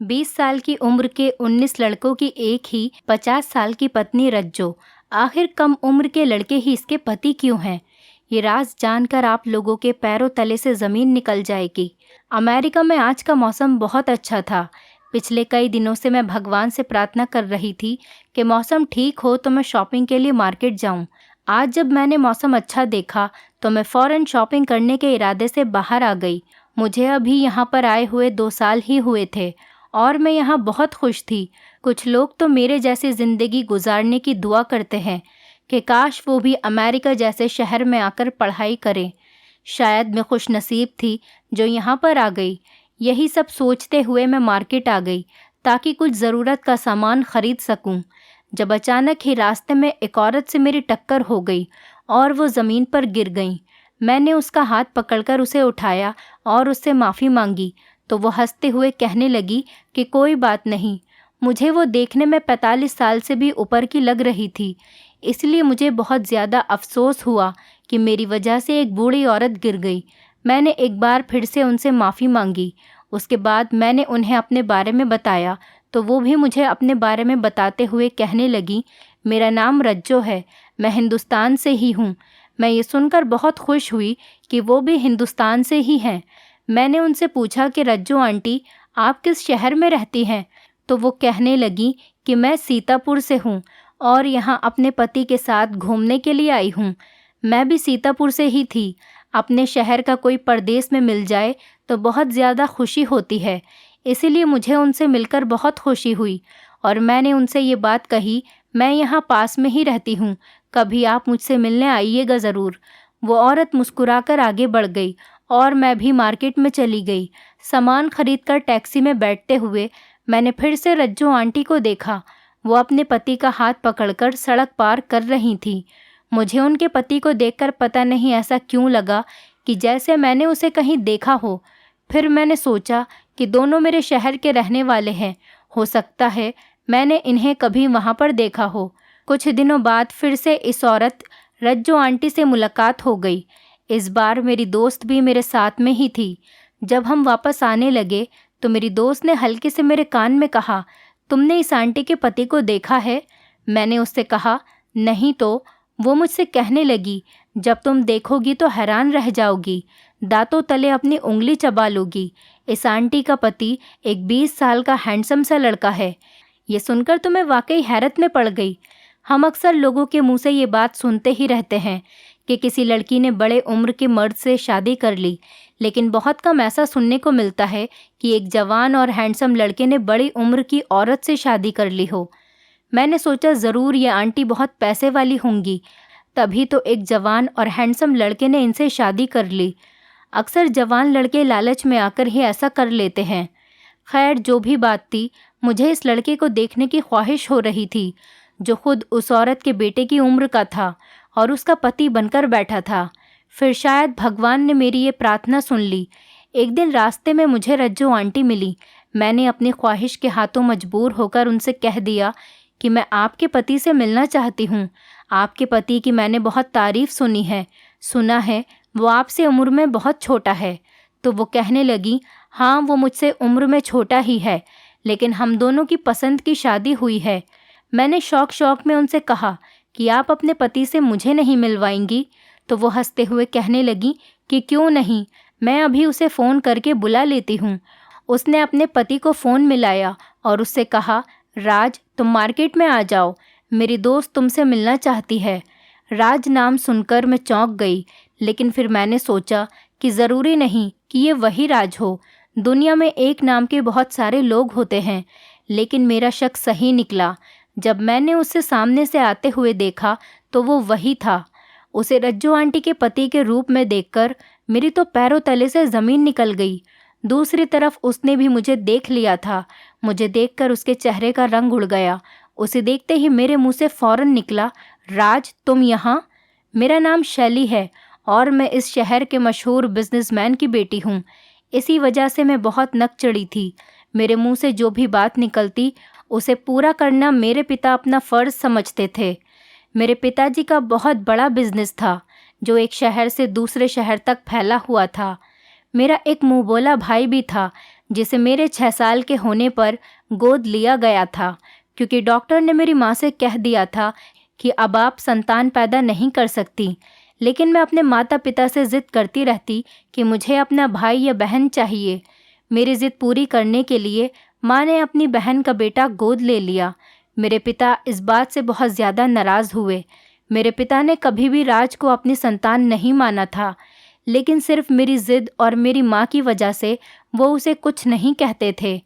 20 साल की उम्र के 19 लड़कों की एक ही 50 साल की पत्नी रज्जो। आखिर कम उम्र के लड़के ही इसके पति क्यों हैं? ये राज जानकर आप लोगों के पैरों तले से ज़मीन निकल जाएगी। अमेरिका में आज का मौसम बहुत अच्छा था। पिछले कई दिनों से मैं भगवान से प्रार्थना कर रही थी कि मौसम ठीक हो तो मैं शॉपिंग के लिए मार्केट जाऊं। आज जब मैंने मौसम अच्छा देखा तो मैं फ़ौरन शॉपिंग करने के इरादे से बाहर आ गई। मुझे अभी यहाँ पर आए हुए 2 साल ही हुए थे और मैं यहाँ बहुत खुश थी। कुछ लोग तो मेरे जैसी ज़िंदगी गुजारने की दुआ करते हैं कि काश वो भी अमेरिका जैसे शहर में आकर पढ़ाई करें। शायद मैं खुशनसीब थी जो यहाँ पर आ गई। यही सब सोचते हुए मैं मार्केट आ गई ताकि कुछ ज़रूरत का सामान खरीद सकूं। जब अचानक ही रास्ते में एक औरत से मेरी टक्कर हो गई और वो ज़मीन पर गिर गई। मैंने उसका हाथ पकड़कर उसे उठाया और उससे माफ़ी मांगी तो वो हंसते हुए कहने लगी कि कोई बात नहीं। मुझे वो देखने में 45 साल से भी ऊपर की लग रही थी, इसलिए मुझे बहुत ज़्यादा अफसोस हुआ कि मेरी वजह से एक बूढ़ी औरत गिर गई। मैंने एक बार फिर से उनसे माफ़ी मांगी। उसके बाद मैंने उन्हें अपने बारे में बताया तो वो भी मुझे अपने बारे में बताते हुए कहने लगी, मेरा नाम रज्जो है, मैं हिंदुस्तान से ही हूँ। मैं ये सुनकर बहुत खुश हुई कि वो भी हिंदुस्तान से ही हैं। मैंने उनसे पूछा कि रज्जो आंटी, आप किस शहर में रहती हैं? तो वो कहने लगी कि मैं सीतापुर से हूँ और यहाँ अपने पति के साथ घूमने के लिए आई हूँ। मैं भी सीतापुर से ही थी। अपने शहर का कोई परदेश में मिल जाए तो बहुत ज़्यादा खुशी होती है, इसीलिए मुझे उनसे मिलकर बहुत खुशी हुई और मैंने उनसे ये बात कही, मैं यहाँ पास में ही रहती हूँ, कभी आप मुझसे मिलने आइएगा ज़रूर। वो औरत मुस्कुराकर आगे बढ़ गई और मैं भी मार्केट में चली गई। सामान खरीदकर टैक्सी में बैठते हुए मैंने फिर से रज्जो आंटी को देखा। वो अपने पति का हाथ पकड़कर सड़क पार कर रही थी। मुझे उनके पति को देखकर पता नहीं ऐसा क्यों लगा कि जैसे मैंने उसे कहीं देखा हो। फिर मैंने सोचा कि दोनों मेरे शहर के रहने वाले हैं, हो सकता है मैंने इन्हें कभी वहाँ पर देखा हो। कुछ दिनों बाद फिर से इस औरत रज्जो आंटी से मुलाकात हो गई। इस बार मेरी दोस्त भी मेरे साथ में ही थी। जब हम वापस आने लगे तो मेरी दोस्त ने हल्के से मेरे कान में कहा, तुमने इस आंटी के पति को देखा है? मैंने उससे कहा, नहीं तो। वो मुझसे कहने लगी, जब तुम देखोगी तो हैरान रह जाओगी, दांतों तले अपनी उंगली चबा लोगी। इस आंटी का पति एक 20 साल का हैंडसम सा लड़का है। ये सुनकर तो मैं वाकई हैरत में पड़ गई। हम अक्सर लोगों के मुंह से ये बात सुनते ही रहते हैं कि किसी लड़की ने बड़े उम्र के मर्द से शादी कर ली, लेकिन बहुत कम ऐसा सुनने को मिलता है कि एक जवान और हैंडसम लड़के ने बड़ी उम्र की औरत से शादी कर ली हो। मैंने सोचा ज़रूर ये आंटी बहुत पैसे वाली होंगी, तभी तो एक जवान और हैंडसम लड़के ने इनसे शादी कर ली। अक्सर जवान लड़के लालच में आकर ही ऐसा कर लेते हैं। खैर, जो भी बात थी, मुझे इस लड़के को देखने की ख्वाहिश हो रही थी जो खुद उस औरत के बेटे की उम्र का था और उसका पति बनकर बैठा था। फिर शायद भगवान ने मेरी ये प्रार्थना सुन ली। एक दिन रास्ते में मुझे रज्जो आंटी मिली। मैंने अपनी ख्वाहिश के हाथों मजबूर होकर उनसे कह दिया कि मैं आपके पति से मिलना चाहती हूँ। आपके पति की मैंने बहुत तारीफ़ सुनी है। सुना है वो आपसे उम्र में बहुत छोटा है। तो वो कहने लगी, हाँ, वो मुझसे उम्र में छोटा ही है, लेकिन हम दोनों की पसंद की शादी हुई है। मैंने शौक में उनसे कहा कि आप अपने पति से मुझे नहीं मिलवाएंगी? तो वो हंसते हुए कहने लगी कि क्यों नहीं, मैं अभी उसे फ़ोन करके बुला लेती हूँ। उसने अपने पति को फ़ोन मिलाया और उससे कहा, राज, तुम मार्केट में आ जाओ, मेरी दोस्त तुमसे मिलना चाहती है। राज नाम सुनकर मैं चौंक गई, लेकिन फिर मैंने सोचा कि ज़रूरी नहीं कि ये वही राज हो। दुनिया में एक नाम के बहुत सारे लोग होते हैं, लेकिन मेरा शक सही निकला। जब मैंने उसे सामने से आते हुए देखा तो वो वही था। उसे रज्जो आंटी के पति के रूप में देखकर मेरी तो पैरों तले से ज़मीन निकल गई। दूसरी तरफ उसने भी मुझे देख लिया था। मुझे देखकर उसके चेहरे का रंग उड़ गया। उसे देखते ही मेरे मुंह से फ़ौरन निकला, राज, तुम यहाँ? मेरा नाम शैली है और मैं इस शहर के मशहूर बिजनेसमैन की बेटी हूँ। इसी वजह से मैं बहुत नक चढ़ी थी। मेरे मुंह से जो भी बात निकलती उसे पूरा करना मेरे पिता अपना फ़र्ज़ समझते थे। मेरे पिताजी का बहुत बड़ा बिजनेस था जो एक शहर से दूसरे शहर तक फैला हुआ था। मेरा एक मुँहबोला भाई भी था जिसे मेरे 6 साल के होने पर गोद लिया गया था, क्योंकि डॉक्टर ने मेरी माँ से कह दिया था कि अब आप संतान पैदा नहीं कर सकती। लेकिन मैं अपने माता पिता से ज़िद करती रहती कि मुझे अपना भाई या बहन चाहिए। मेरी ज़िद पूरी करने के लिए माँ ने अपनी बहन का बेटा गोद ले लिया। मेरे पिता इस बात से बहुत ज़्यादा नाराज़ हुए। मेरे पिता ने कभी भी राज को अपनी संतान नहीं माना था, लेकिन सिर्फ मेरी ज़िद और मेरी माँ की वजह से वो उसे कुछ नहीं कहते थे।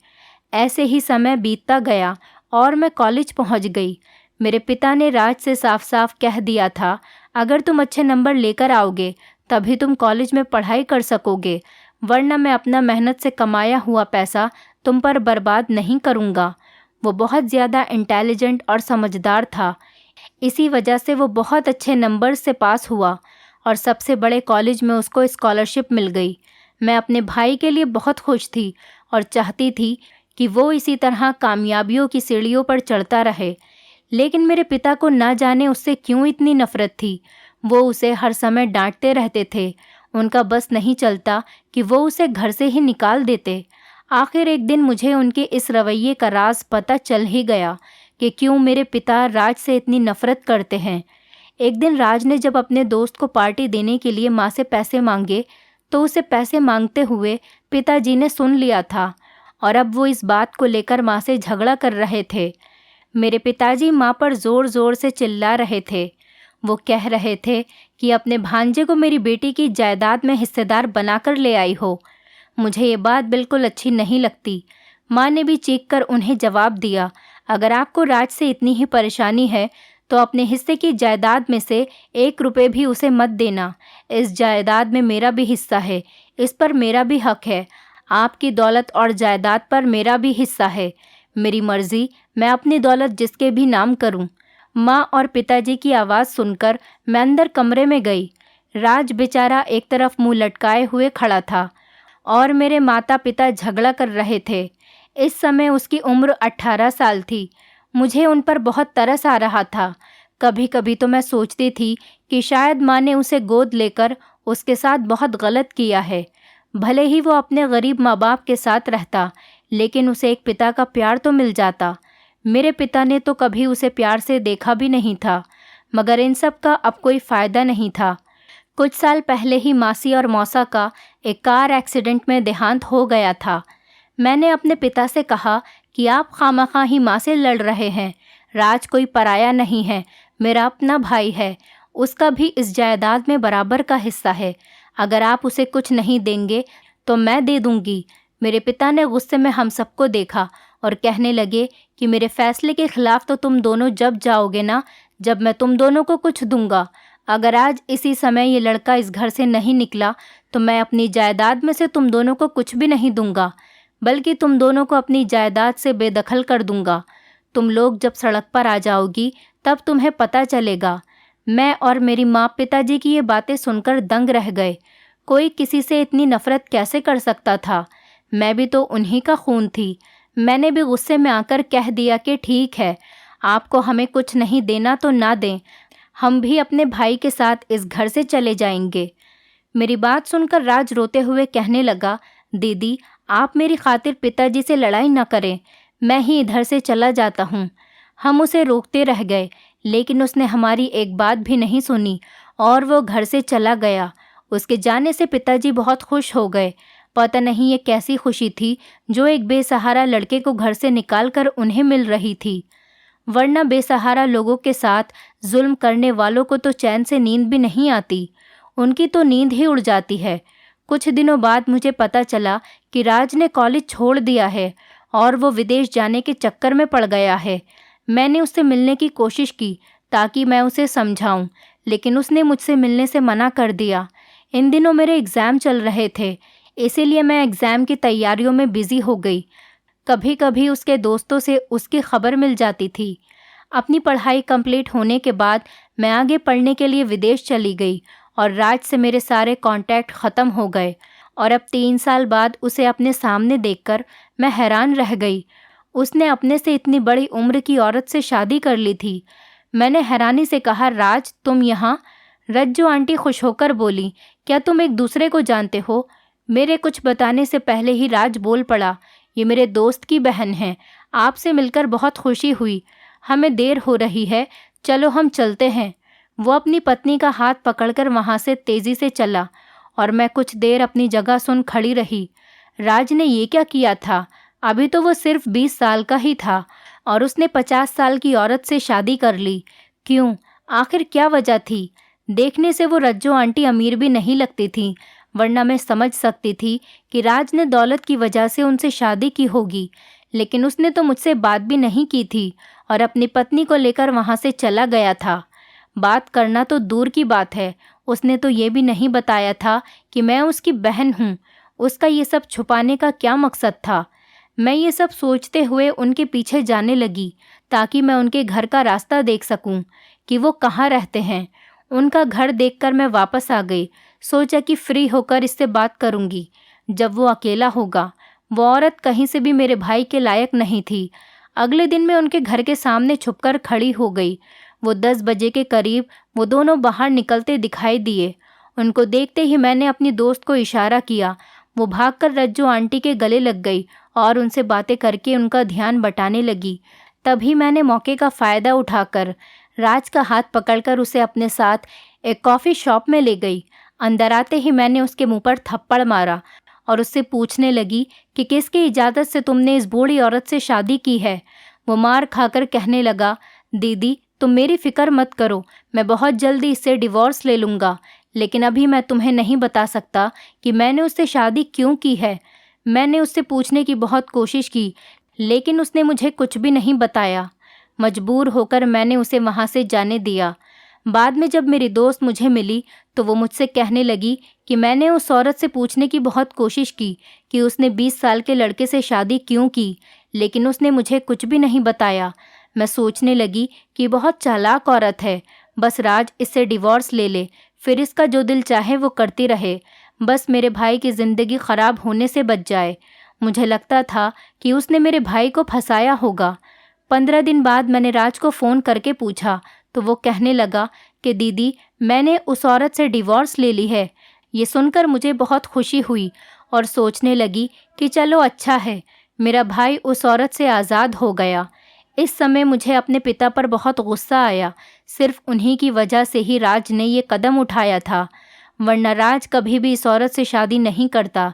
ऐसे ही समय बीतता गया और मैं कॉलेज पहुँच गई। मेरे पिता ने राज से साफ साफ कह दिया था, अगर तुम अच्छे नंबर लेकर आओगे तभी तुम कॉलेज में पढ़ाई कर सकोगे, वरना मैं अपना मेहनत से कमाया हुआ पैसा तुम पर बर्बाद नहीं करूँगा। वो बहुत ज़्यादा इंटेलिजेंट और समझदार था। इसी वजह से वो बहुत अच्छे नंबर से पास हुआ और सबसे बड़े कॉलेज में उसको स्कॉलरशिप मिल गई। मैं अपने भाई के लिए बहुत खुश थी और चाहती थी कि वो इसी तरह कामयाबियों की सीढ़ियों पर चढ़ता रहे। लेकिन मेरे पिता को ना जाने उससे क्यों इतनी नफ़रत थी। वो उसे हर समय डांटते रहते थे। उनका बस नहीं चलता कि वो उसे घर से ही निकाल देते। आखिर एक दिन मुझे उनके इस रवैये का राज पता चल ही गया कि क्यों मेरे पिता राज से इतनी नफ़रत करते हैं। एक दिन राज ने जब अपने दोस्त को पार्टी देने के लिए माँ से पैसे मांगे तो उसे पैसे मांगते हुए पिताजी ने सुन लिया था और अब वो इस बात को लेकर माँ से झगड़ा कर रहे थे। मेरे पिताजी माँ पर ज़ोर ज़ोर से चिल्ला रहे थे। वो कह रहे थे कि अपने भांजे को मेरी बेटी की जायदाद में हिस्सेदार बनाकर ले आई हो। मुझे ये बात बिल्कुल अच्छी नहीं लगती। माँ ने भी चीख कर उन्हें जवाब दिया, अगर आपको राज से इतनी ही परेशानी है तो अपने हिस्से की जायदाद में से 1 रुपये भी उसे मत देना। इस जायदाद में मेरा भी हिस्सा है, इस पर मेरा भी हक है। आपकी दौलत और जायदाद पर मेरा भी हिस्सा है। मेरी मर्जी, मैं अपनी दौलत जिसके भी नाम करूं। माँ और पिताजी की आवाज़ सुनकर मैं अंदर कमरे में गई। राज बेचारा एक तरफ मुंह लटकाए हुए खड़ा था और मेरे माता पिता झगड़ा कर रहे थे। इस समय उसकी उम्र 18 साल थी। मुझे उन पर बहुत तरस आ रहा था। कभी कभी तो मैं सोचती थी कि शायद माँ ने उसे गोद लेकर उसके साथ बहुत गलत किया है। भले ही वो अपने गरीब माँ बाप के साथ रहता, लेकिन उसे एक पिता का प्यार तो मिल जाता। मेरे पिता ने तो कभी उसे प्यार से देखा भी नहीं था, मगर इन सब का अब कोई फ़ायदा नहीं था। कुछ साल पहले ही मासी और मौसा का एक कार एक्सीडेंट में देहांत हो गया था। मैंने अपने पिता से कहा कि आप खामखा ही माँ से लड़ रहे हैं। राज कोई पराया नहीं है, मेरा अपना भाई है। उसका भी इस जायदाद में बराबर का हिस्सा है। अगर आप उसे कुछ नहीं देंगे तो मैं दे दूंगी। मेरे पिता ने गुस्से में हम सबको देखा और कहने लगे कि मेरे फैसले के खिलाफ तो तुम दोनों जब जाओगे ना, जब मैं तुम दोनों को कुछ दूंगा। अगर आज इसी समय ये लड़का इस घर से नहीं निकला तो मैं अपनी जायदाद में से तुम दोनों को कुछ भी नहीं दूंगा, बल्कि तुम दोनों को अपनी जायदाद से बेदखल कर दूंगा। तुम लोग जब सड़क पर आ जाओगी तब तुम्हें पता चलेगा। मैं और मेरी माँ पिताजी की ये बातें सुनकर दंग रह गए। कोई किसी से इतनी नफ़रत कैसे कर सकता था? मैं भी तो उन्हीं का खून थी। मैंने भी गुस्से में आकर कह दिया कि ठीक है, आपको हमें कुछ नहीं देना तो ना दें, हम भी अपने भाई के साथ इस घर से चले जाएंगे। मेरी बात सुनकर राज रोते हुए कहने लगा, दीदी आप मेरी खातिर पिताजी से लड़ाई न करें, मैं ही इधर से चला जाता हूँ। हम उसे रोकते रह गए, लेकिन उसने हमारी एक बात भी नहीं सुनी और वो घर से चला गया। उसके जाने से पिताजी बहुत खुश हो गए। पता नहीं ये कैसी खुशी थी जो एक बेसहारा लड़के को घर से निकालकर उन्हें मिल रही थी, वरना बेसहारा लोगों के साथ जुल्म करने वालों को तो चैन से नींद भी नहीं आती, उनकी तो नींद ही उड़ जाती है। कुछ दिनों बाद मुझे पता चला कि राज ने कॉलेज छोड़ दिया है और वो विदेश जाने के चक्कर में पड़ गया है। मैंने उससे मिलने की कोशिश की ताकि मैं उसे समझाऊं, लेकिन उसने मुझसे मिलने से मना कर दिया। इन दिनों मेरे एग्ज़ाम चल रहे थे, इसीलिए मैं एग्ज़ाम की तैयारियों में बिज़ी हो गई। कभी कभी उसके दोस्तों से उसकी खबर मिल जाती थी। अपनी पढ़ाई कंप्लीट होने के बाद मैं आगे पढ़ने के लिए विदेश चली गई और राज से मेरे सारे कांटेक्ट ख़त्म हो गए और अब 3 साल बाद उसे अपने सामने देखकर मैं हैरान रह गई। उसने अपने से इतनी बड़ी उम्र की औरत से शादी कर ली थी। मैंने हैरानी से कहा, राज तुम यहाँ? रज्जू आंटी खुश होकर बोली, क्या तुम एक दूसरे को जानते हो? मेरे कुछ बताने से पहले ही राज बोल पड़ा, ये मेरे दोस्त की बहन है, आपसे मिलकर बहुत खुशी हुई। हमें देर हो रही है, चलो हम चलते हैं। वो अपनी पत्नी का हाथ पकड़कर वहाँ से तेजी से चला और मैं कुछ देर अपनी जगह सुन खड़ी रही। राज ने ये क्या किया था? अभी तो वो सिर्फ 20 साल का ही था और उसने 50 साल की औरत से शादी कर ली। क्यों? आखिर क्या वजह थी? देखने से वो रज्जो आंटी अमीर भी नहीं लगती थी, वरना मैं समझ सकती थी कि राज ने दौलत की वजह से उनसे शादी की होगी। लेकिन उसने तो मुझसे बात भी नहीं की थी और अपनी पत्नी को लेकर वहाँ से चला गया था। बात करना तो दूर की बात है, उसने तो ये भी नहीं बताया था कि मैं उसकी बहन हूँ। उसका ये सब छुपाने का क्या मकसद था? मैं ये सब सोचते हुए उनके पीछे जाने लगी ताकि मैं उनके घर का रास्ता देख सकूं कि वो कहाँ रहते हैं। उनका घर देखकर मैं वापस आ गई। सोचा कि फ्री होकर इससे बात करूंगी जब वो अकेला होगा। वो औरत कहीं से भी मेरे भाई के लायक नहीं थी। अगले दिन मैं उनके घर के सामने छुपकर खड़ी हो गई। वो 10 बजे के करीब वो दोनों बाहर निकलते दिखाई दिए। उनको देखते ही मैंने अपनी दोस्त को इशारा किया। वो भागकर रज्जो आंटी के गले लग गई और उनसे बातें करके उनका ध्यान बटाने लगी। तभी मैंने मौके का फ़ायदा उठाकर राज का हाथ पकड़कर उसे अपने साथ एक कॉफ़ी शॉप में ले गई। अंदर आते ही मैंने उसके मुंह पर थप्पड़ मारा और उससे पूछने लगी कि किसकी इजाज़त से तुमने इस बूढ़ी औरत से शादी की है। वो मार खाकर कहने लगा, दीदी तुम मेरी फ़िक्र मत करो, मैं बहुत जल्दी इससे डिवोर्स ले लूँगा। लेकिन अभी मैं तुम्हें नहीं बता सकता कि मैंने उससे शादी क्यों की है। मैंने उससे पूछने की बहुत कोशिश की, लेकिन उसने मुझे कुछ भी नहीं बताया। मजबूर होकर मैंने उसे वहाँ से जाने दिया। बाद में जब मेरी दोस्त मुझे मिली तो वो मुझसे कहने लगी कि मैंने उस औरत से पूछने की बहुत कोशिश की कि उसने 20 साल के लड़के से शादी क्यों की, लेकिन उसने मुझे कुछ भी नहीं बताया। मैं सोचने लगी कि बहुत चालाक औरत है, बस राज इससे डिवोर्स ले ले, फिर इसका जो दिल चाहे वो करती रहे, बस मेरे भाई की ज़िंदगी ख़राब होने से बच जाए। मुझे लगता था कि उसने मेरे भाई को फंसाया होगा। 15 दिन बाद मैंने राज को फ़ोन करके पूछा तो वो कहने लगा कि दीदी मैंने उस औरत से डिवोर्स ले ली है। ये सुनकर मुझे बहुत खुशी हुई और सोचने लगी कि चलो अच्छा है, मेरा भाई उस औरत से आज़ाद हो गया। इस समय मुझे अपने पिता पर बहुत गुस्सा आया। सिर्फ उन्हीं की वजह से ही राज ने ये कदम उठाया था, वरना राज कभी भी इस औरत से शादी नहीं करता।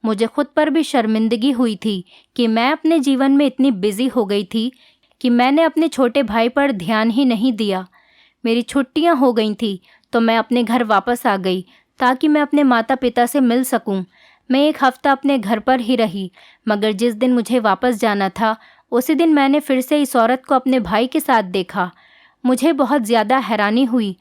मुझे खुद पर भी शर्मिंदगी हुई थी कि मैं अपने जीवन में इतनी बिजी हो गई थी कि मैंने अपने छोटे भाई पर ध्यान ही नहीं दिया। मेरी छुट्टियां हो गई थी तो मैं अपने घर वापस आ गई ताकि मैं अपने माता पिता से मिल सकूं। मैं एक हफ्ता अपने घर पर ही रही, मगर जिस दिन मुझे वापस जाना था उसी दिन मैंने फिर से इस औरत को अपने भाई के साथ देखा। मुझे बहुत ज़्यादा हैरानी हुई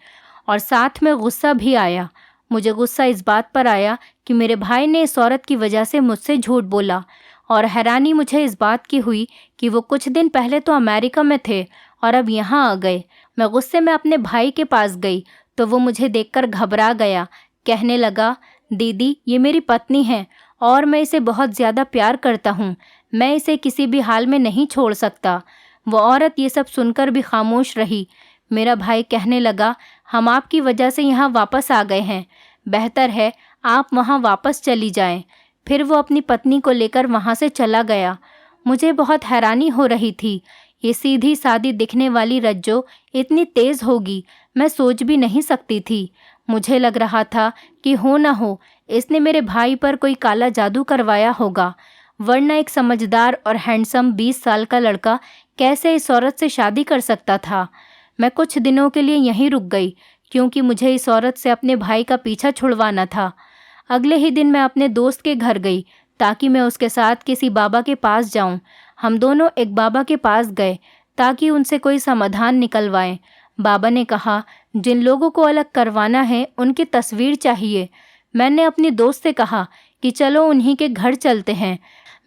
और साथ में गुस्सा भी आया। मुझे गुस्सा इस बात पर आया कि मेरे भाई ने इस औरत की वजह से मुझसे झूठ बोला, और हैरानी मुझे इस बात की हुई कि वो कुछ दिन पहले तो अमेरिका में थे और अब यहाँ आ गए। मैं गुस्से में अपने भाई के पास गई तो वो मुझे देखकर घबरा गया। कहने लगा, दीदी ये मेरी पत्नी है और मैं इसे बहुत ज़्यादा प्यार करता हूँ, मैं इसे किसी भी हाल में नहीं छोड़ सकता। वो औरत ये सब सुनकर भी खामोश रही। मेरा भाई कहने लगा, हम आपकी वजह से यहाँ वापस आ गए हैं, बेहतर है आप वहाँ वापस चली जाएं। फिर वो अपनी पत्नी को लेकर वहाँ से चला गया। मुझे बहुत हैरानी हो रही थी, ये सीधी सादी दिखने वाली रज्जो इतनी तेज़ होगी मैं सोच भी नहीं सकती थी। मुझे लग रहा था कि हो ना हो इसने मेरे भाई पर कोई काला जादू करवाया होगा, वरना एक समझदार और हैंडसम 20 साल का लड़का कैसे इस औरत से शादी कर सकता था। मैं कुछ दिनों के लिए यहीं रुक गई क्योंकि मुझे इस औरत से अपने भाई का पीछा छुड़वाना था। अगले ही दिन मैं अपने दोस्त के घर गई ताकि मैं उसके साथ किसी बाबा के पास जाऊं। हम दोनों एक बाबा के पास गए ताकि उनसे कोई समाधान निकलवाएं। बाबा ने कहा, जिन लोगों को अलग करवाना है उनकी तस्वीर चाहिए। मैंने अपनी दोस्त से कहा कि चलो उन्हीं के घर चलते हैं,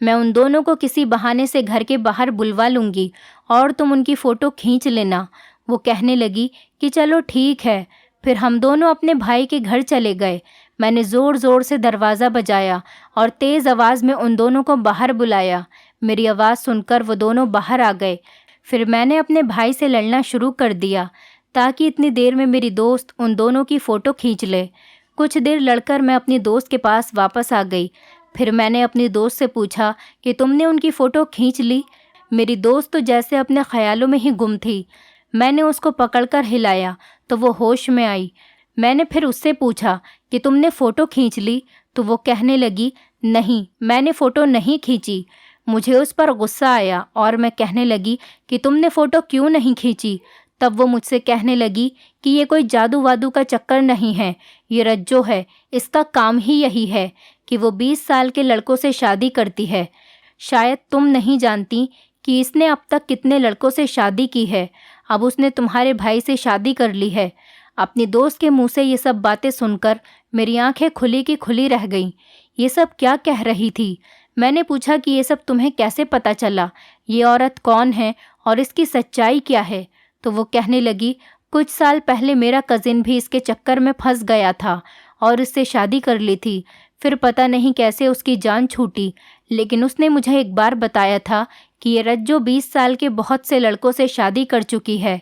मैं उन दोनों को किसी बहाने से घर के बाहर बुलवा लूँगी और तुम उनकी फ़ोटो खींच लेना। वो कहने लगी कि चलो ठीक है। फिर हम दोनों अपने भाई के घर चले गए। मैंने ज़ोर ज़ोर से दरवाज़ा बजाया और तेज़ आवाज़ में उन दोनों को बाहर बुलाया। मेरी आवाज़ सुनकर वो दोनों बाहर आ गए। फिर मैंने अपने भाई से लड़ना शुरू कर दिया ताकि इतनी देर में मेरी दोस्त उन दोनों की फ़ोटो खींच ले। कुछ देर लड़कर मैं अपनी दोस्त के पास वापस आ गई। फिर मैंने अपनी दोस्त से पूछा कि तुमने उनकी फ़ोटो खींच ली। मेरी दोस्त तो जैसे अपने ख्यालों में ही गुम थी। मैंने उसको पकड़कर हिलाया तो वो होश में आई। मैंने फिर उससे पूछा कि तुमने फ़ोटो खींच ली, तो वो कहने लगी, नहीं, मैंने फ़ोटो नहीं खींची। मुझे उस पर गुस्सा आया और मैं कहने लगी कि तुमने फ़ोटो क्यों नहीं खींची। तब वो मुझसे कहने लगी कि ये कोई जादू वादू का चक्कर नहीं है, ये रज्जो है, इसका काम ही यही है कि वो 20 साल के लड़कों से शादी करती है। शायद तुम नहीं जानती कि इसने अब तक कितने लड़कों से शादी की है। अब उसने तुम्हारे भाई से शादी कर ली है। अपनी दोस्त के मुंह से ये सब बातें सुनकर मेरी आंखें खुली की खुली रह गईं। ये सब क्या कह रही थी? मैंने पूछा कि ये सब तुम्हें कैसे पता चला? ये औरत कौन है और इसकी सच्चाई क्या है? तो वो कहने लगी, कुछ साल पहले मेरा कज़िन भी इसके चक्कर में फंस गया था और इससे शादी कर ली थी। फिर पता नहीं कैसे उसकी जान छूटी, लेकिन उसने मुझे एक बार बताया था कि ये रज्जो 20 साल के बहुत से लड़कों से शादी कर चुकी है।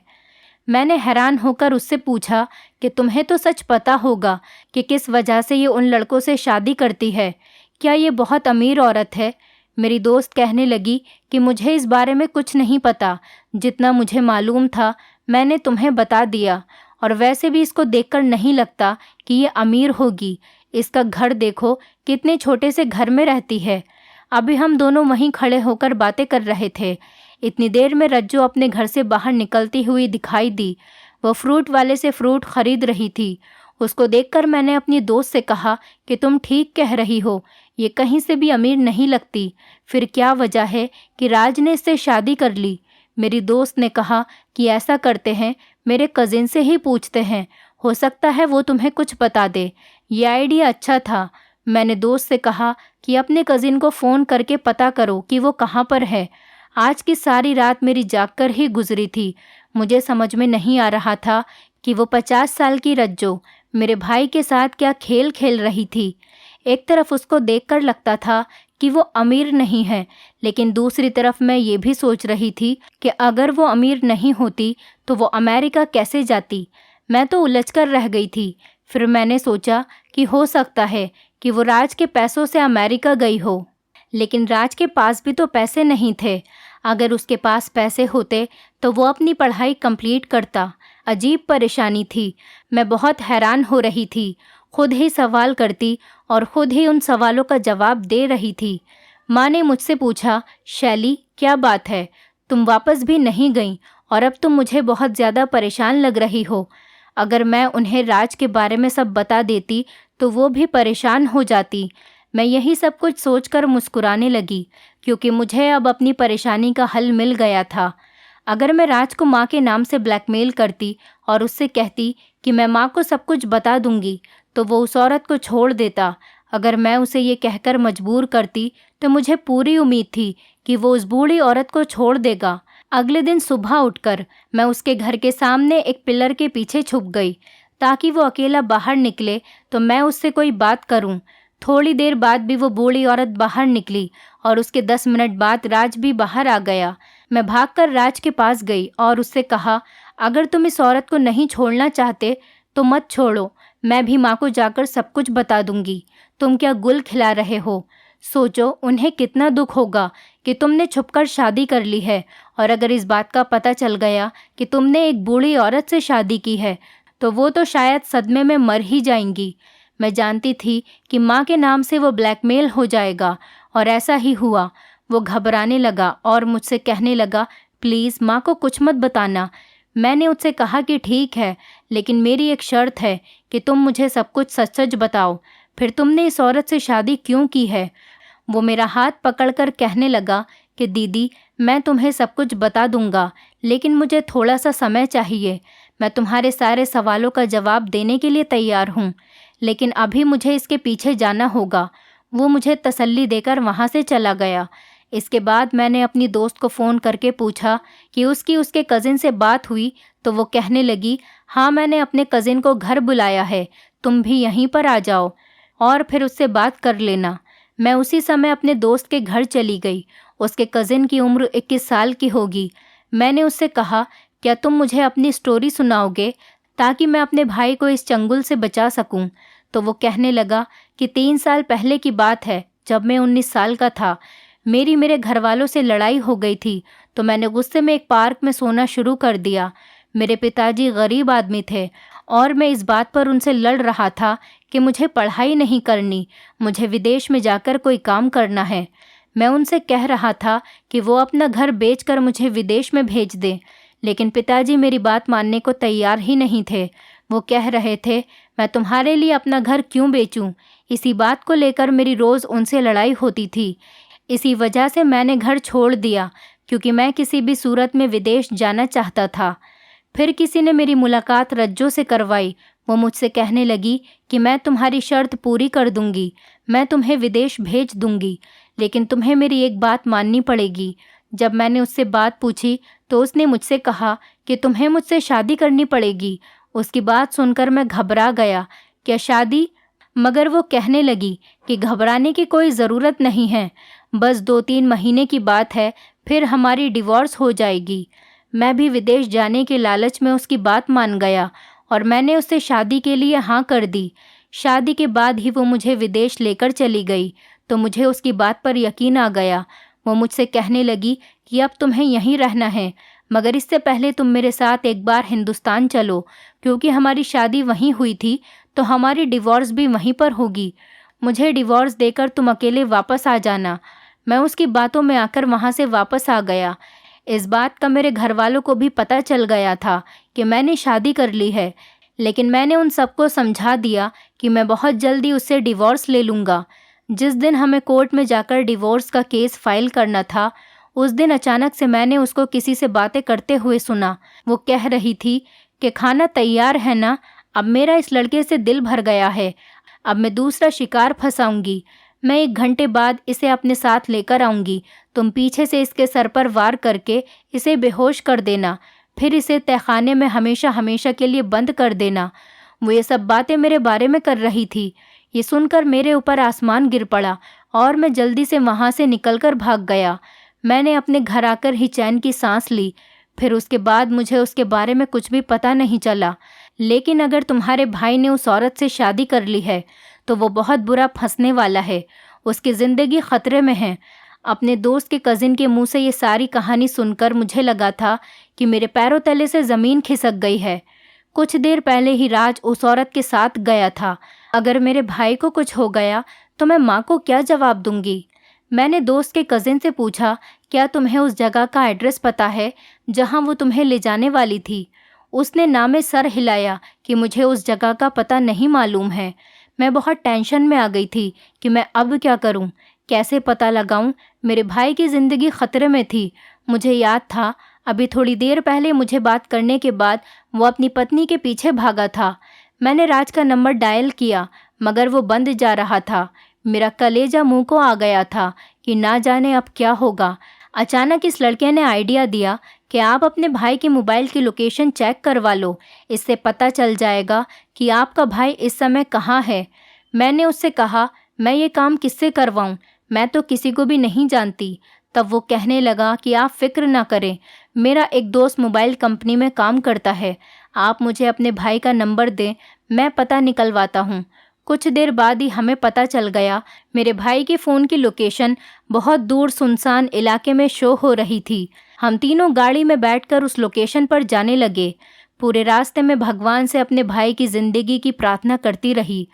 मैंने हैरान होकर उससे पूछा कि तुम्हें तो सच पता होगा कि किस वजह से ये उन लड़कों से शादी करती है। क्या ये बहुत अमीर औरत है? मेरी दोस्त कहने लगी कि मुझे इस बारे में कुछ नहीं पता। जितना मुझे मालूम था मैंने तुम्हें बता दिया, और वैसे भी इसको देखकर नहीं लगता कि ये अमीर होगी। इसका घर देखो, कितने छोटे से घर में रहती है। अभी हम दोनों वहीं खड़े होकर बातें कर रहे थे। इतनी देर में रज्जो अपने घर से बाहर निकलती हुई दिखाई दी। वो फ्रूट वाले से फ्रूट खरीद रही थी। उसको देखकर मैंने अपनी दोस्त से कहा कि तुम ठीक कह रही हो, ये कहीं से भी अमीर नहीं लगती। फिर क्या वजह है कि राज ने इससे शादी कर ली? मेरी दोस्त ने कहा कि ऐसा करते हैं, मेरे कज़िन से ही पूछते हैं, हो सकता है वो तुम्हें कुछ बता दे। ये आइडिया अच्छा था। मैंने दोस्त से कहा कि अपने कज़िन को फ़ोन करके पता करो कि वो कहाँ पर है। आज की सारी रात मेरी जागकर ही गुजरी थी। मुझे समझ में नहीं आ रहा था कि वो 50 साल की रज्जो मेरे भाई के साथ क्या खेल खेल रही थी। एक तरफ उसको देखकर लगता था कि वो अमीर नहीं है, लेकिन दूसरी तरफ मैं ये भी सोच रही थी कि अगर वो अमीर नहीं होती तो वो अमेरिका कैसे जाती। मैं तो उलझकर रह गई थी। फिर मैंने सोचा कि हो सकता है कि वो राज के पैसों से अमेरिका गई हो, लेकिन राज के पास भी तो पैसे नहीं थे। अगर उसके पास पैसे होते तो वो अपनी पढ़ाई कंप्लीट करता। अजीब परेशानी थी। मैं बहुत हैरान हो रही थी। खुद ही सवाल करती और खुद ही उन सवालों का जवाब दे रही थी। माँ ने मुझसे पूछा, शैली क्या बात है, तुम वापस भी नहीं गई और अब तुम मुझे बहुत ज़्यादा परेशान लग रही हो। अगर मैं उन्हें राज के बारे में सब बता देती तो वो भी परेशान हो जाती। मैं यही सब कुछ सोचकर मुस्कुराने लगी, क्योंकि मुझे अब अपनी परेशानी का हल मिल गया था। अगर मैं राज को माँ के नाम से ब्लैकमेल करती और उससे कहती कि मैं माँ को सब कुछ बता दूंगी, तो वो उस औरत को छोड़ देता। अगर मैं उसे ये कहकर मजबूर करती तो मुझे पूरी उम्मीद थी कि वो उस बूढ़ी औरत को छोड़ देगा। अगले दिन सुबह उठकर मैं उसके घर के सामने एक पिलर के पीछे छुप गई, ताकि वो अकेला बाहर निकले तो मैं उससे कोई बात करूं। थोड़ी देर बाद भी वो बूढ़ी औरत बाहर निकली और उसके 10 मिनट बाद राज भी बाहर आ गया। मैं भागकर राज के पास गई और उससे कहा, अगर तुम इस औरत को नहीं छोड़ना चाहते तो मत छोड़ो, मैं भी माँ को जाकर सब कुछ बता दूंगी। तुम क्या गुल खिला रहे हो? सोचो उन्हें कितना दुख होगा कि तुमने छुपकर शादी कर ली है, और अगर इस बात का पता चल गया कि तुमने एक बूढ़ी औरत से शादी की है तो वो तो शायद सदमे में मर ही जाएंगी। मैं जानती थी कि माँ के नाम से वो ब्लैकमेल हो जाएगा, और ऐसा ही हुआ। वो घबराने लगा और मुझसे कहने लगा, प्लीज़ माँ को कुछ मत बताना। मैंने उससे कहा कि ठीक है, लेकिन मेरी एक शर्त है कि तुम मुझे सब कुछ सच सच बताओ। फिर तुमने इस औरत से शादी क्यों की है? वो मेरा हाथ पकड़कर कहने लगा कि दीदी, मैं तुम्हें सब कुछ बता दूंगा, लेकिन मुझे थोड़ा सा समय चाहिए। मैं तुम्हारे सारे सवालों का जवाब देने के लिए तैयार हूँ, लेकिन अभी मुझे इसके पीछे जाना होगा। वो मुझे तसल्ली देकर वहाँ से चला गया। इसके बाद मैंने अपनी दोस्त को फ़ोन करके पूछा कि उसके कज़िन से बात हुई, तो वो कहने लगी, हाँ, मैंने अपने कज़िन को घर बुलाया है, तुम भी यहीं पर आ जाओ और फिर उससे बात कर लेना। मैं उसी समय अपने दोस्त के घर चली गई। उसके कज़िन की उम्र 21 साल की होगी। मैंने उससे कहा, क्या तुम मुझे अपनी स्टोरी सुनाओगे ताकि मैं अपने भाई को इस चंगुल से बचा सकूं? तो वो कहने लगा कि 3 साल पहले की बात है, जब मैं 19 साल का था। मेरे घर वालों से लड़ाई हो गई थी, तो मैंने गुस्से में एक पार्क में सोना शुरू कर दिया। मेरे पिताजी गरीब आदमी थे और मैं इस बात पर उनसे लड़ रहा था कि मुझे पढ़ाई नहीं करनी, मुझे विदेश में जाकर कोई काम करना है। मैं उनसे कह रहा था कि वो अपना घर बेचकर मुझे विदेश में भेज दें, लेकिन पिताजी मेरी बात मानने को तैयार ही नहीं थे। वो कह रहे थे, मैं तुम्हारे लिए अपना घर क्यों बेचूं? इसी बात को लेकर मेरी रोज़ उनसे लड़ाई होती थी। इसी वजह से मैंने घर छोड़ दिया, क्योंकि मैं किसी भी सूरत में विदेश जाना चाहता था। फिर किसी ने मेरी मुलाकात रज्जो से करवाई। वो मुझसे कहने लगी कि मैं तुम्हारी शर्त पूरी कर दूंगी, मैं तुम्हें विदेश भेज दूंगी, लेकिन तुम्हें मेरी एक बात माननी पड़ेगी। जब मैंने उससे बात पूछी तो उसने मुझसे कहा कि तुम्हें मुझसे शादी करनी पड़ेगी। उसकी बात सुनकर मैं घबरा गया। क्या शादी? मगर वो कहने लगी कि घबराने की कोई ज़रूरत नहीं है, बस 2-3 महीने की बात है, फिर हमारी डिवोर्स हो जाएगी। मैं भी विदेश जाने के लालच में उसकी बात मान गया और मैंने उससे शादी के लिए हाँ कर दी। शादी के बाद ही वो मुझे विदेश लेकर चली गई, तो मुझे उसकी बात पर यकीन आ गया। वो मुझसे कहने लगी कि अब तुम्हें यहीं रहना है, मगर इससे पहले तुम मेरे साथ एक बार हिंदुस्तान चलो, क्योंकि हमारी शादी वहीं हुई थी, तो हमारी डिवोर्स भी वहीं पर होगी। मुझे डिवोर्स देकर तुम अकेले वापस आ जाना। मैं उसकी बातों में आकर वहाँ से वापस आ गया। इस बात का मेरे घर वालों को भी पता चल गया था कि मैंने शादी कर ली है, लेकिन मैंने उन सबको समझा दिया कि मैं बहुत जल्दी उससे डिवोर्स ले लूँगा। जिस दिन हमें कोर्ट में जाकर डिवोर्स का केस फाइल करना था, उस दिन अचानक से मैंने उसको किसी से बातें करते हुए सुना। वो कह रही थी कि खाना तैयार है ना, अब मेरा इस लड़के से दिल भर गया है, अब मैं दूसरा शिकार फंसाऊंगी। मैं 1 घंटे बाद इसे अपने साथ लेकर आऊंगी। तुम पीछे से इसके सर पर वार करके इसे बेहोश कर देना, फिर इसे तहखाने में हमेशा हमेशा के लिए बंद कर देना। वो ये सब बातें मेरे बारे में कर रही थी। ये सुनकर मेरे ऊपर आसमान गिर पड़ा और मैं जल्दी से वहाँ से निकलकर भाग गया। मैंने अपने घर आकर ही चैन की सांस ली। फिर उसके बाद मुझे उसके बारे में कुछ भी पता नहीं चला। लेकिन अगर तुम्हारे भाई ने उस औरत से शादी कर ली है, तो वो बहुत बुरा फंसने वाला है, उसकी ज़िंदगी ख़तरे में है। अपने दोस्त के कज़िन के मुंह से ये सारी कहानी सुनकर मुझे लगा था कि मेरे पैरों तले से ज़मीन खिसक गई है। कुछ देर पहले ही राज उस औरत के साथ गया था। अगर मेरे भाई को कुछ हो गया तो मैं माँ को क्या जवाब दूंगी? मैंने दोस्त के कज़िन से पूछा, क्या तुम्हें उस जगह का एड्रेस पता है जहाँ वो तुम्हें ले जाने वाली थी? उसने नामे सर हिलाया कि मुझे उस जगह का पता नहीं मालूम है। मैं बहुत टेंशन में आ गई थी कि मैं अब क्या करूं, कैसे पता लगाऊं। मेरे भाई की ज़िंदगी ख़तरे में थी। मुझे याद था अभी थोड़ी देर पहले मुझे बात करने के बाद वो अपनी पत्नी के पीछे भागा था। मैंने राज का नंबर डायल किया, मगर वो बंद जा रहा था। मेरा कलेजा मुंह को आ गया था कि ना जाने अब क्या होगा। अचानक इस लड़के ने आइडिया दिया कि आप अपने भाई के मोबाइल की लोकेशन चेक करवा लो, इससे पता चल जाएगा कि आपका भाई इस समय कहाँ है। मैंने उससे कहा, मैं ये काम किससे करवाऊँ, मैं तो किसी को भी नहीं जानती। तब वो कहने लगा कि आप फिक्र ना करें, मेरा एक दोस्त मोबाइल कंपनी में काम करता है, आप मुझे अपने भाई का नंबर दें, मैं पता निकलवाता हूँ। कुछ देर बाद ही हमें पता चल गया। मेरे भाई के फ़ोन की लोकेशन बहुत दूर सुनसान इलाके में शो हो रही थी। हम तीनों गाड़ी में बैठकर उस लोकेशन पर जाने लगे। पूरे रास्ते में भगवान से अपने भाई की ज़िंदगी की प्रार्थना करती रही।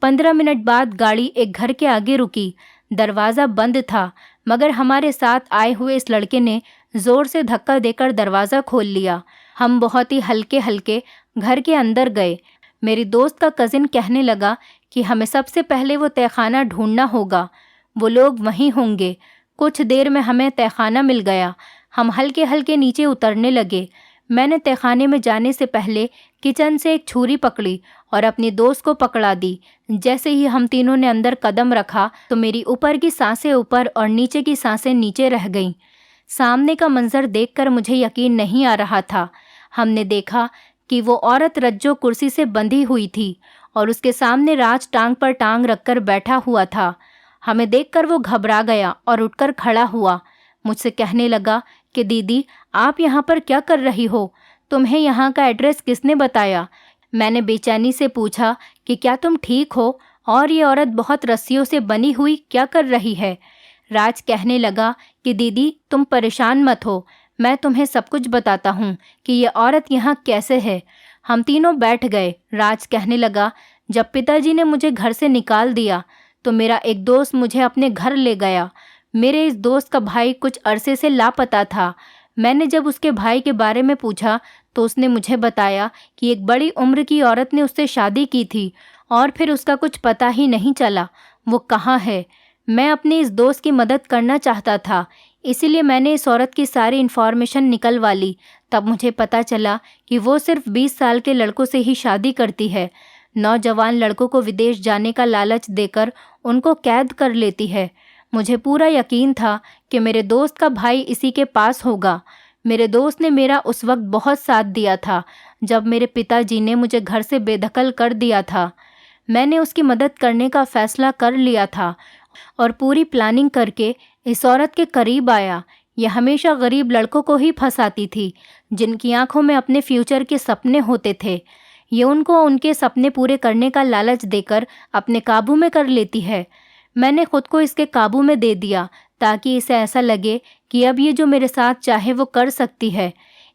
15 मिनट बाद गाड़ी एक घर के आगे रुकी। दरवाज़ा बंद था, मगर हमारे साथ आए हुए इस लड़के ने ज़ोर से धक्का देकर दरवाज़ा खोल लिया। हम बहुत ही हल्के हल्के घर के अंदर गए। मेरी दोस्त का कज़िन कहने लगा कि हमें सबसे पहले वो तहखाना ढूंढना होगा, वो लोग वहीं होंगे। कुछ देर में हमें तहखाना मिल गया। हम हल्के हल्के नीचे उतरने लगे। मैंने तहखाने में जाने से पहले किचन से एक छुरी पकड़ी और अपनी दोस्त को पकड़ा दी। जैसे ही हम तीनों ने अंदर कदम रखा तो मेरी ऊपर की सांसें ऊपर और नीचे की सांसें नीचे रह गईं। सामने का मंजर देखकर मुझे यकीन नहीं आ रहा था। हमने देखा कि वो औरत रज्जो कुर्सी से बंधी हुई थी और उसके सामने राज टांग पर टांग रखकर बैठा हुआ था। हमें देखकर वो घबरा गया और उठकर खड़ा हुआ। मुझसे कहने लगा कि दीदी, आप यहाँ पर क्या कर रही हो? तुम्हें यहाँ का एड्रेस किसने बताया? मैंने बेचैनी से पूछा कि क्या तुम ठीक हो, और ये औरत बहुत रस्सियों से बनी हुई क्या कर रही है। राज कहने लगा कि दीदी तुम परेशान मत हो, मैं तुम्हें सब कुछ बताता हूँ कि ये औरत यहाँ कैसे है। हम तीनों बैठ गए। राज कहने लगा, जब पिताजी ने मुझे घर से निकाल दिया तो मेरा एक दोस्त मुझे अपने घर ले गया। मेरे इस दोस्त का भाई कुछ अरसे से लापता था। मैंने जब उसके भाई के बारे में पूछा तो उसने मुझे बताया कि एक बड़ी उम्र की औरत ने उससे शादी की थी और फिर उसका कुछ पता ही नहीं चला वो कहाँ है। मैं अपने इस दोस्त की मदद करना चाहता था, इसीलिए मैंने इस औरत की सारी इन्फॉर्मेशन निकलवा ली। तब मुझे पता चला कि वो सिर्फ 20 साल के लड़कों से ही शादी करती है। नौजवान लड़कों को विदेश जाने का लालच देकर उनको कैद कर लेती है। मुझे पूरा यकीन था कि मेरे दोस्त का भाई इसी के पास होगा। मेरे दोस्त ने मेरा उस वक्त बहुत साथ दिया था जब मेरे पिताजी ने मुझे घर से बेदखल कर दिया था। मैंने उसकी मदद करने का फैसला कर लिया था और पूरी प्लानिंग करके इस औरत के करीब आया। यह हमेशा गरीब लड़कों को ही फंसाती थी जिनकी आंखों में अपने फ्यूचर के सपने होते थे। ये उनको उनके सपने पूरे करने का लालच देकर अपने काबू में कर लेती है। मैंने खुद को इसके काबू में दे दिया ताकि इसे ऐसा लगे कि अब ये जो मेरे साथ चाहे वो कर सकती है।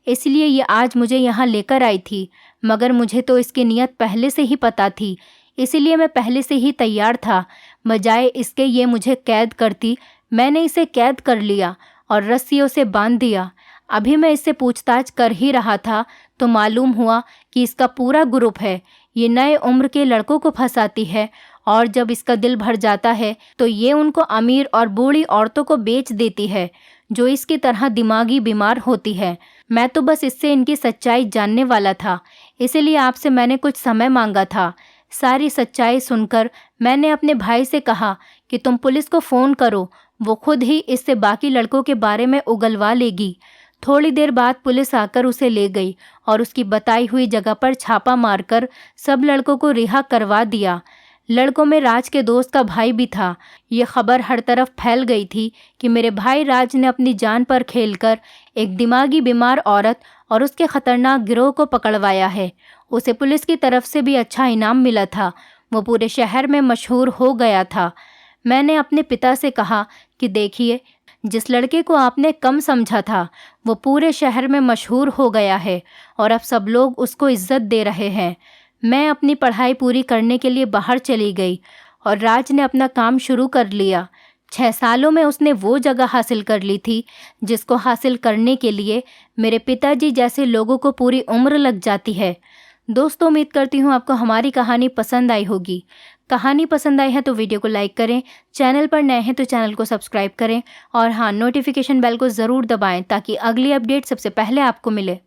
इसलिए ये आज मुझे यहाँ लेकर आई थी, मगर मुझे तो इसकी नीयत पहले से ही पता थी, इसीलिए मैं पहले से ही तैयार था। बजाय इसके ये मुझे कैद करती, मैंने इसे कैद कर लिया और रस्सियों से बांध दिया। अभी मैं इससे पूछताछ कर ही रहा था तो मालूम हुआ कि इसका पूरा ग्रुप है। ये नए उम्र के लड़कों को फंसाती है और जब इसका दिल भर जाता है तो ये उनको अमीर और बूढ़ी औरतों को बेच देती है जो इसकी तरह दिमागी बीमार होती है। मैं तो बस इससे इनकी सच्चाई जानने वाला था, इसीलिए आपसे मैंने कुछ समय मांगा था। सारी सच्चाई सुनकर मैंने अपने भाई से कहा कि तुम पुलिस को फ़ोन करो, वो खुद ही इससे बाकी लड़कों के बारे में उगलवा लेगी। थोड़ी देर बाद पुलिस आकर उसे ले गई और उसकी बताई हुई जगह पर छापा मारकर सब लड़कों को रिहा करवा दिया। लड़कों में राज के दोस्त का भाई भी था। ये खबर हर तरफ फैल गई थी कि मेरे भाई राज ने अपनी जान पर खेलकर एक दिमागी बीमार औरत और उसके खतरनाक गिरोह को पकड़वाया है। उसे पुलिस की तरफ से भी अच्छा इनाम मिला था। वो पूरे शहर में मशहूर हो गया था। मैंने अपने पिता से कहा कि देखिए, जिस लड़के को आपने कम समझा था वो पूरे शहर में मशहूर हो गया है और अब सब लोग उसको इज्जत दे रहे हैं। मैं अपनी पढ़ाई पूरी करने के लिए बाहर चली गई और राज ने अपना काम शुरू कर लिया। 6 सालों में उसने वो जगह हासिल कर ली थी जिसको हासिल करने के लिए मेरे पिताजी जैसे लोगों को पूरी उम्र लग जाती है। दोस्तों, उम्मीद करती हूँ आपको हमारी कहानी पसंद आई होगी। कहानी पसंद आई है तो वीडियो को लाइक करें, चैनल पर नए हैं तो चैनल को सब्सक्राइब करें और हाँ, नोटिफिकेशन बेल को ज़रूर दबाएं ताकि अगली अपडेट सबसे पहले आपको मिले।